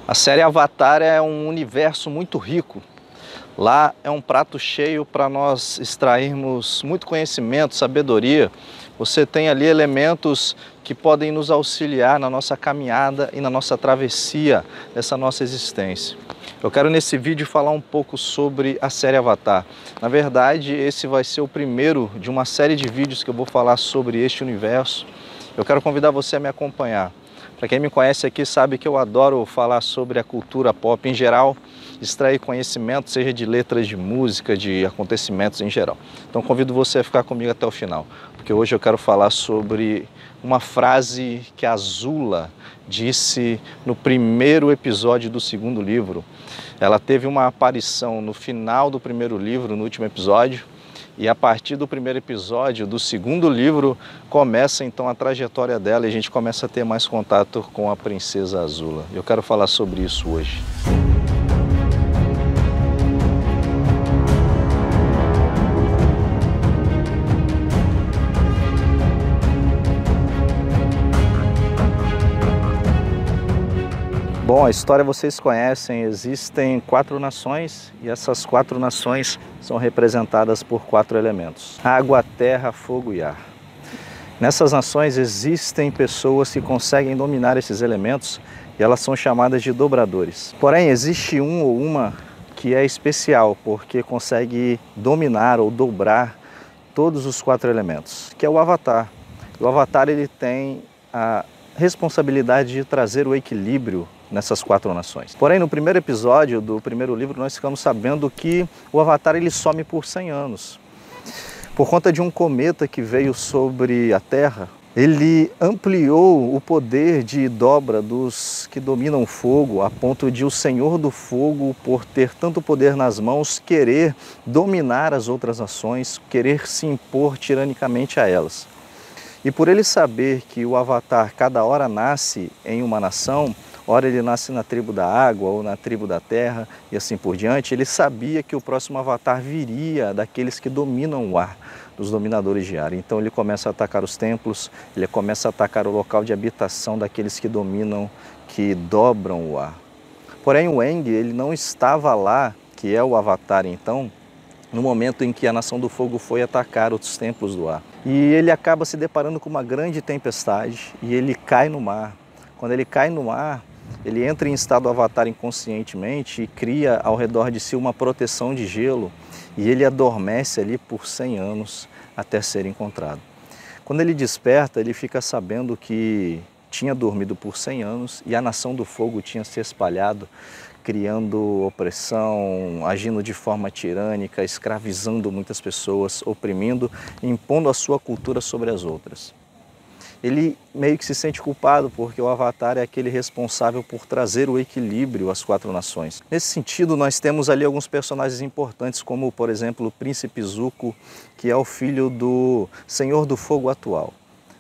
A série Avatar é um universo muito rico. Lá é um prato cheio para nós extrairmos muito conhecimento, sabedoria. Você tem ali elementos que podem nos auxiliar na nossa caminhada e na nossa travessia dessa nossa existência. Eu quero nesse vídeo falar um pouco sobre a série Avatar. Na verdade, esse vai ser o primeiro de uma série de vídeos que eu vou falar sobre este universo. Eu quero convidar você a me acompanhar. Para quem me conhece aqui sabe que eu adoro falar sobre a cultura pop em geral, extrair conhecimento, seja de letras de música, de acontecimentos em geral. Então convido você a ficar comigo até o final, porque hoje eu quero falar sobre uma frase que a Azula disse no primeiro episódio do segundo livro. Ela teve uma aparição no final do primeiro livro, no último episódio, e a partir do primeiro episódio do segundo livro começa então a trajetória dela e a gente começa a ter mais contato com a princesa Azula. Eu quero falar sobre isso hoje. Bom, a história vocês conhecem, existem 4 nações e essas 4 nações são representadas por 4 elementos: água, terra, fogo e ar. Nessas nações existem pessoas que conseguem dominar esses elementos e elas são chamadas de dobradores. Porém, existe um ou uma que é especial porque consegue dominar ou dobrar todos os 4 elementos, que é o Avatar. O Avatar ele tem a responsabilidade de trazer o equilíbrio nessas 4 nações. Porém, no primeiro episódio do primeiro livro, nós ficamos sabendo que o Avatar ele some por 100 anos. Por conta de um cometa que veio sobre a Terra, ele ampliou o poder de dobra dos que dominam o fogo, a ponto de o Senhor do Fogo, por ter tanto poder nas mãos, querer dominar as outras nações, querer se impor tiranicamente a elas. E por ele saber que o Avatar cada hora nasce em uma nação, ora ele nasce na tribo da água ou na tribo da terra e assim por diante, ele sabia que o próximo Avatar viria daqueles que dominam o ar, dos dominadores de ar. Então ele começa a atacar os templos, ele começa a atacar o local de habitação daqueles que dominam, que dobram o ar. Porém o Aang, ele não estava lá, que é o Avatar então, no momento em que a Nação do Fogo foi atacar os templos do ar. E ele acaba se deparando com uma grande tempestade e ele cai no mar. Quando ele cai no mar, ele entra em estado Avatar inconscientemente e cria ao redor de si uma proteção de gelo e ele adormece ali por 100 anos até ser encontrado. Quando ele desperta, ele fica sabendo que tinha dormido por 100 anos e a Nação do Fogo tinha se espalhado, criando opressão, agindo de forma tirânica, escravizando muitas pessoas, oprimindo, impondo a sua cultura sobre as outras. Ele meio que se sente culpado porque o Avatar é aquele responsável por trazer o equilíbrio às 4 nações. Nesse sentido, nós temos ali alguns personagens importantes, como, por exemplo, o Príncipe Zuko, que é o filho do Senhor do Fogo atual.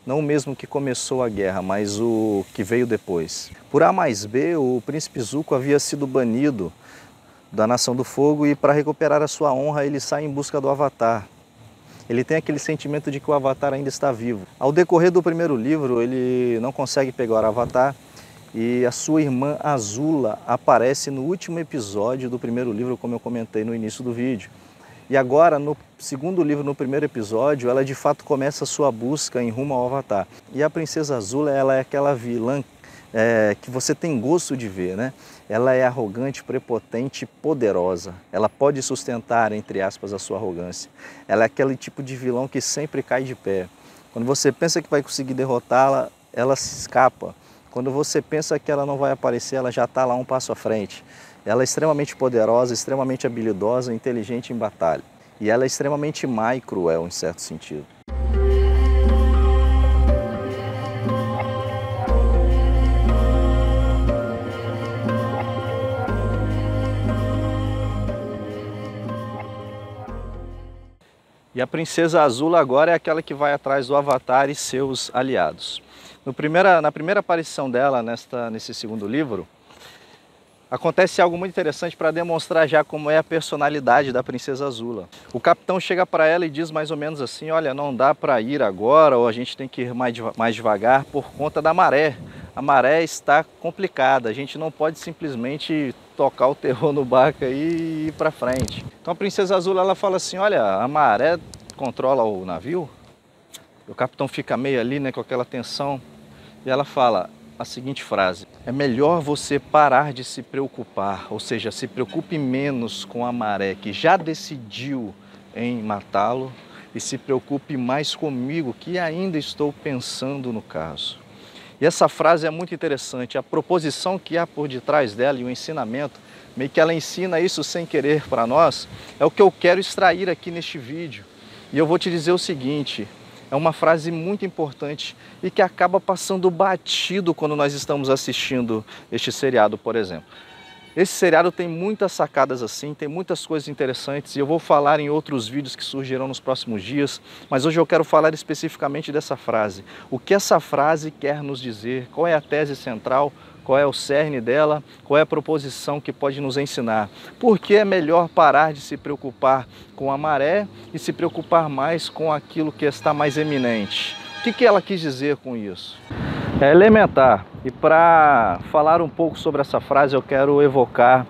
Não o mesmo que começou a guerra, mas o que veio depois. Por A mais B, o Príncipe Zuko havia sido banido da Nação do Fogo e para recuperar a sua honra ele sai em busca do Avatar. Ele tem aquele sentimento de que o Avatar ainda está vivo. Ao decorrer do primeiro livro, ele não consegue pegar o Avatar e a sua irmã Azula aparece no último episódio do primeiro livro, como eu comentei no início do vídeo. E agora, no segundo livro, no primeiro episódio, ela de fato começa a sua busca em rumo ao Avatar. E a princesa Azula, ela é aquela vilã que você tem gosto de ver, né? Ela é arrogante, prepotente, poderosa. Ela pode sustentar, entre aspas, a sua arrogância. Ela é aquele tipo de vilão que sempre cai de pé. Quando você pensa que vai conseguir derrotá-la, ela se escapa. Quando você pensa que ela não vai aparecer, ela já está lá um passo à frente. Ela é extremamente poderosa, extremamente habilidosa, inteligente em batalha. E ela é extremamente má e cruel, em certo sentido. E a princesa Azula agora é aquela que vai atrás do Avatar e seus aliados. Na primeira aparição dela nesse segundo livro, acontece algo muito interessante para demonstrar já como é a personalidade da princesa Azula. O capitão chega para ela e diz mais ou menos assim: olha, não dá para ir agora, ou a gente tem que ir mais devagar por conta da maré. a maré está complicada, a gente não pode simplesmente tocar o terror no barco aí e ir para frente. Então a Princesa Azul ela fala assim, olha, a maré controla o navio, o capitão fica meio ali, né, com aquela tensão, e ela fala a seguinte frase: é melhor você parar de se preocupar, ou seja, se preocupe menos com a maré que já decidiu em matá-lo e se preocupe mais comigo que ainda estou pensando no caso. E essa frase é muito interessante, a proposição que há por detrás dela e o ensinamento, meio que ela ensina isso sem querer para nós, é o que eu quero extrair aqui neste vídeo. E eu vou te dizer o seguinte, é uma frase muito importante e que acaba passando batido quando nós estamos assistindo este seriado, por exemplo. Esse seriado tem muitas sacadas assim, tem muitas coisas interessantes e eu vou falar em outros vídeos que surgirão nos próximos dias, mas hoje eu quero falar especificamente dessa frase. O que essa frase quer nos dizer? Qual é a tese central? Qual é o cerne dela? Qual é a proposição que pode nos ensinar? Por que é melhor parar de se preocupar com a maré e se preocupar mais com aquilo que está mais eminente? O que ela quis dizer com isso? É elementar. E para falar um pouco sobre essa frase, eu quero evocar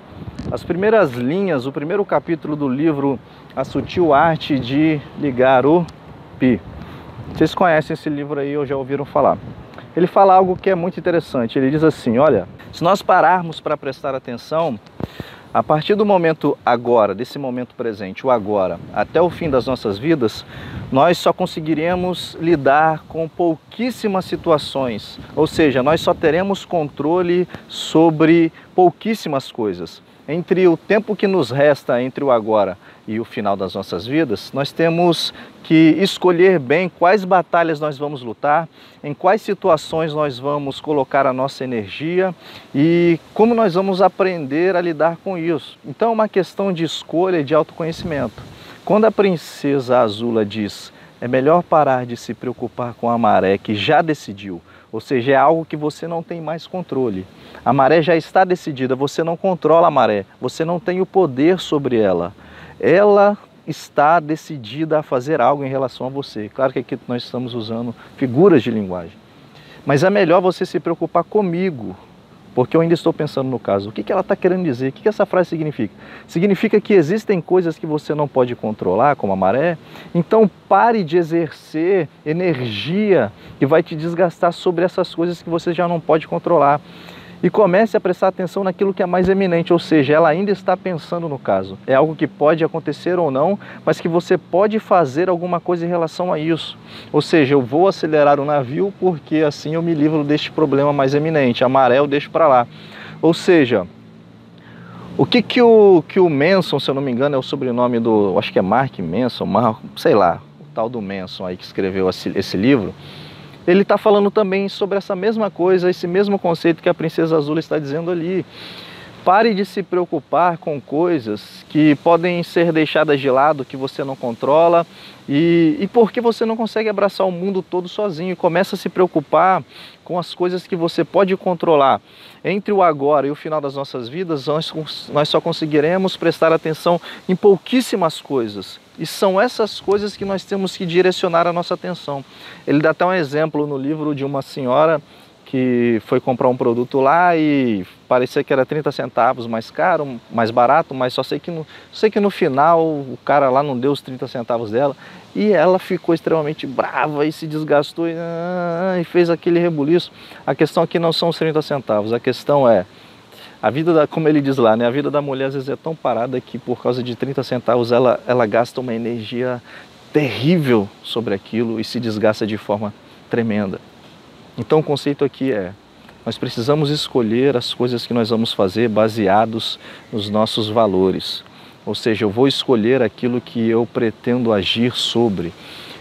as primeiras linhas, o primeiro capítulo do livro A Sutil Arte de Ligar o Pi. Vocês conhecem esse livro aí ou já ouviram falar? Ele fala algo que é muito interessante. Ele diz assim, olha, se nós pararmos para prestar atenção, a partir do momento agora, desse momento presente, o agora, até o fim das nossas vidas, nós só conseguiremos lidar com pouquíssimas situações. Ou seja, nós só teremos controle sobre pouquíssimas coisas. Entre o tempo que nos resta entre o agora e o final das nossas vidas, nós temos que escolher bem quais batalhas nós vamos lutar, em quais situações nós vamos colocar a nossa energia e como nós vamos aprender a lidar com isso. Então é uma questão de escolha e de autoconhecimento. Quando a Princesa Azula diz, é melhor parar de se preocupar com a maré que já decidiu, ou seja, é algo que você não tem mais controle. A maré já está decidida, você não controla a maré, você não tem o poder sobre ela. Ela está decidida a fazer algo em relação a você. Claro que aqui nós estamos usando figuras de linguagem. Mas é melhor você se preocupar comigo, porque eu ainda estou pensando no caso. O que ela está querendo dizer? O que essa frase significa? Significa que existem coisas que você não pode controlar, como a maré. Então pare de exercer energia que vai te desgastar sobre essas coisas que você já não pode controlar. E comece a prestar atenção naquilo que é mais eminente, ou seja, ela ainda está pensando no caso. É algo que pode acontecer ou não, mas que você pode fazer alguma coisa em relação a isso. Ou seja, eu vou acelerar o navio porque assim eu me livro deste problema mais eminente. A maré eu deixo para lá. Ou seja, o que o Manson, se eu não me engano, é o sobrenome do, acho que é Mark Manson, sei lá, o tal do Manson aí que escreveu esse livro, ele está falando também sobre essa mesma coisa, esse mesmo conceito que a Princesa Azul está dizendo ali. Pare de se preocupar com coisas que podem ser deixadas de lado, que você não controla, e porque você não consegue abraçar o mundo todo sozinho. Começa a se preocupar com as coisas que você pode controlar. Entre o agora e o final das nossas vidas, nós só conseguiremos prestar atenção em pouquíssimas coisas. E são essas coisas que nós temos que direcionar a nossa atenção. Ele dá até um exemplo no livro de uma senhora que foi comprar um produto lá e parecia que era 30 centavos mais caro, mais barato, mas só sei que no final o cara lá não deu os 30 centavos dela e ela ficou extremamente brava e se desgastou e fez aquele rebuliço. A questão aqui não são os 30 centavos, a questão é a vida como ele diz lá, né? A vida da mulher às vezes é tão parada que por causa de 30 centavos ela gasta uma energia terrível sobre aquilo e se desgasta de forma tremenda. Então o conceito aqui é, nós precisamos escolher as coisas que nós vamos fazer baseados nos nossos valores. Ou seja, eu vou escolher aquilo que eu pretendo agir sobre.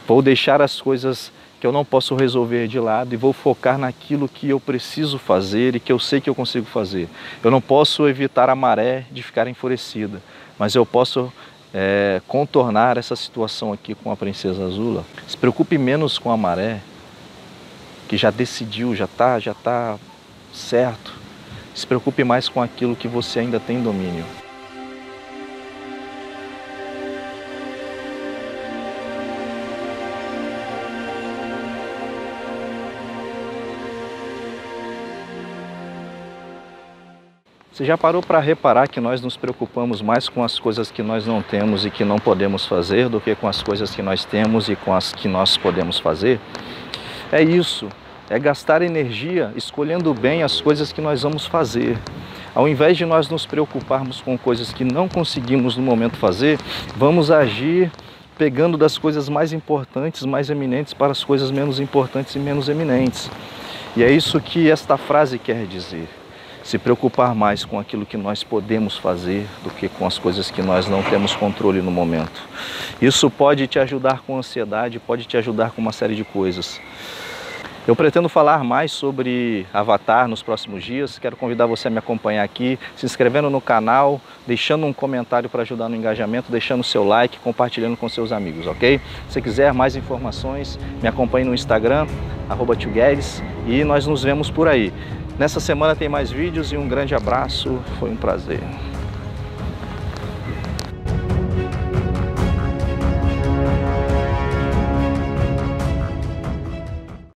Vou deixar as coisas que eu não posso resolver de lado e vou focar naquilo que eu preciso fazer e que eu sei que eu consigo fazer. Eu não posso evitar a maré de ficar enfurecida, mas eu posso contornar essa situação aqui com a Princesa Azula. Se preocupe menos com a maré, que já decidiu, já está certo. Se preocupe mais com aquilo que você ainda tem domínio. Você já parou para reparar que nós nos preocupamos mais com as coisas que nós não temos e que não podemos fazer do que com as coisas que nós temos e com as que nós podemos fazer? É isso, é gastar energia escolhendo bem as coisas que nós vamos fazer. Ao invés de nós nos preocuparmos com coisas que não conseguimos no momento fazer, vamos agir pegando das coisas mais importantes, mais eminentes para as coisas menos importantes e menos eminentes. E é isso que esta frase quer dizer. Se preocupar mais com aquilo que nós podemos fazer do que com as coisas que nós não temos controle no momento. Isso pode te ajudar com ansiedade, pode te ajudar com uma série de coisas. Eu pretendo falar mais sobre Avatar nos próximos dias. Quero convidar você a me acompanhar aqui, se inscrevendo no canal, deixando um comentário para ajudar no engajamento, deixando seu like, compartilhando com seus amigos, ok? Se quiser mais informações, me acompanhe no Instagram, @tioguedes, e nós nos vemos por aí. Nessa semana tem mais vídeos e um grande abraço, foi um prazer.